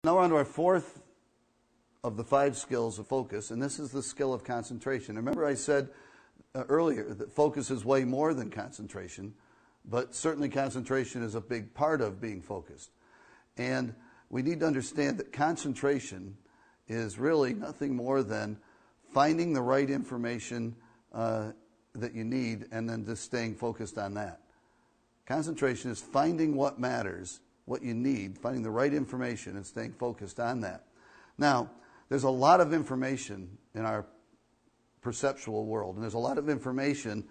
Now we're on to our fourth of the 5 skills of focus, and this is the skill of concentration. Remember I said earlier that focus is way more than concentration, but certainly concentration is a big part of being focused. And we need to understand that concentration is really nothing more than finding the right information that you need and then just staying focused on that. Concentration is finding what matters, what you need, finding the right information and staying focused on that. Now, there's a lot of information in our perceptual world, and there's a lot of information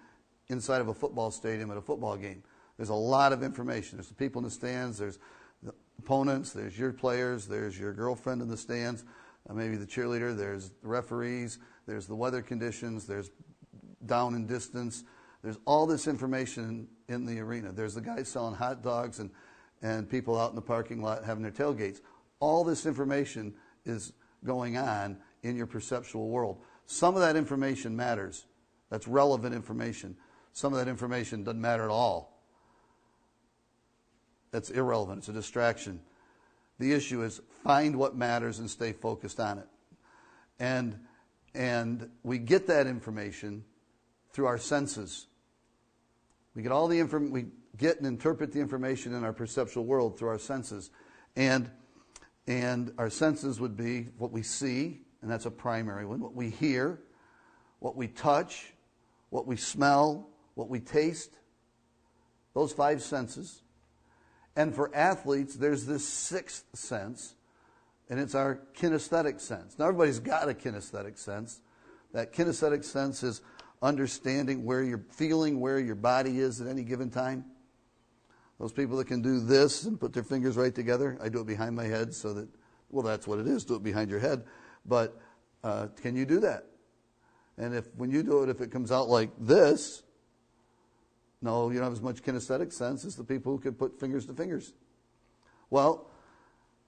inside of a football stadium at a football game. There's a lot of information. There's the people in the stands, there's the opponents, there's your players, there's your girlfriend in the stands, maybe the cheerleader, there's the referees, there's the weather conditions, there's down and distance. There's all this information in the arena. There's the guys selling hot dogs and people out in the parking lot having their tailgates. All this information is going on in your perceptual world. Some of that information matters. That's relevant information. Some of that information doesn't matter at all. That's irrelevant. It's a distraction. The issue is find what matters and stay focused on it. And we get that information through our senses. We get all the we get and interpret the information in our perceptual world through our senses. And our senses would be what we see, and that's a primary one, what we hear, what we touch, what we smell, what we taste, those 5 senses. And for athletes, there's this 6th sense, and it's our kinesthetic sense. Now, everybody's got a kinesthetic sense. That kinesthetic sense is understanding where you're feeling, where your body is at any given time. Those people that can do this and put their fingers right together, I do it behind my head so that, well, that's what it is, do it behind your head. But can you do that? And when you do it, if it comes out like this, no, you don't have as much kinesthetic sense as the people who can put fingers to fingers. Well,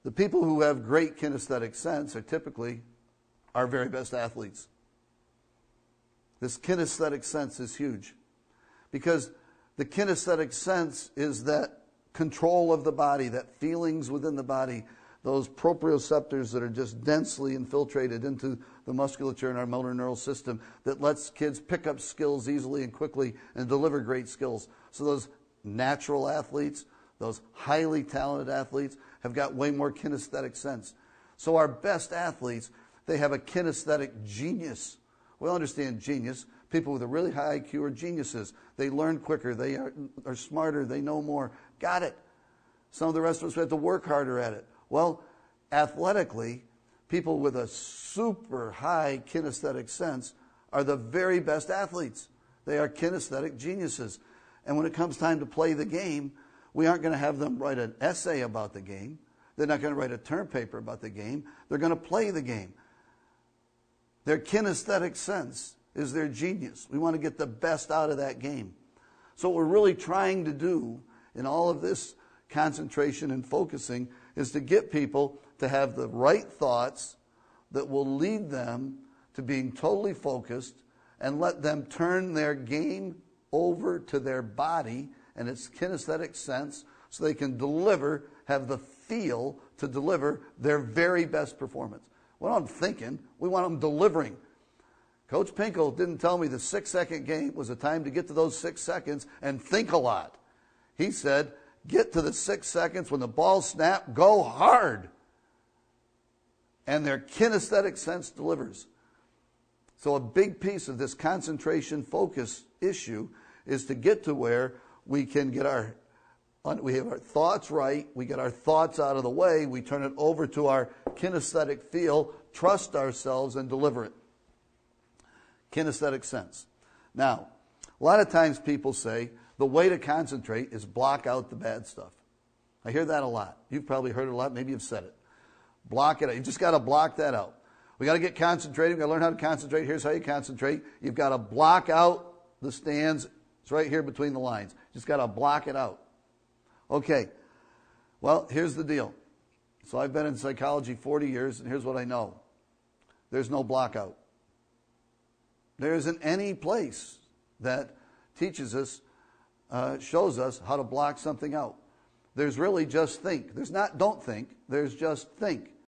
the people who have great kinesthetic sense are typically our very best athletes. This kinesthetic sense is huge because the kinesthetic sense is that control of the body, that feelings within the body, those proprioceptors that are just densely infiltrated into the musculature in our motor neural system that lets kids pick up skills easily and quickly and deliver great skills. So those natural athletes, those highly talented athletes have got way more kinesthetic sense. So our best athletes, they have a kinesthetic genius. We all understand genius. People with a really high IQ are geniuses. They learn quicker. They are smarter. They know more. Got it. Some of the rest of us have to work harder at it. Well, athletically, people with a super high kinesthetic sense are the very best athletes. They are kinesthetic geniuses. And when it comes time to play the game, we aren't going to have them write an essay about the game. They're not going to write a term paper about the game. They're going to play the game. Their kinesthetic sense is their genius. We want to get the best out of that game. So what we're really trying to do in all of this concentration and focusing is to get people to have the right thoughts that will lead them to being totally focused and let them turn their game over to their body and its kinesthetic sense so they can deliver, have the feel to deliver their very best performance. We don't want them thinking, we want them delivering. Coach Pinkel didn't tell me the 6-second game was a time to get to those 6 seconds and think a lot. He said, get to the 6 seconds when the ball snaps, go hard. And their kinesthetic sense delivers. So a big piece of this concentration focus issue is to get to where we can get we have our thoughts right, we get our thoughts out of the way, we turn it over to our kinesthetic feel, trust ourselves, and deliver it. Kinesthetic sense. Now, a lot of times people say the way to concentrate is block out the bad stuff. I hear that a lot. You've probably heard it a lot. Maybe you've said it. Block it out. You just got to block that out. We got to get concentrated. We've got to learn how to concentrate. Here's how you concentrate. You've got to block out the stands. It's right here between the lines. Just got to block it out. Okay. Well, here's the deal. So I've been in psychology 40 years, and here's what I know. There's no block out. There isn't any place that teaches us, shows us how to block something out. There's really just think. There's not don't think. There's just think.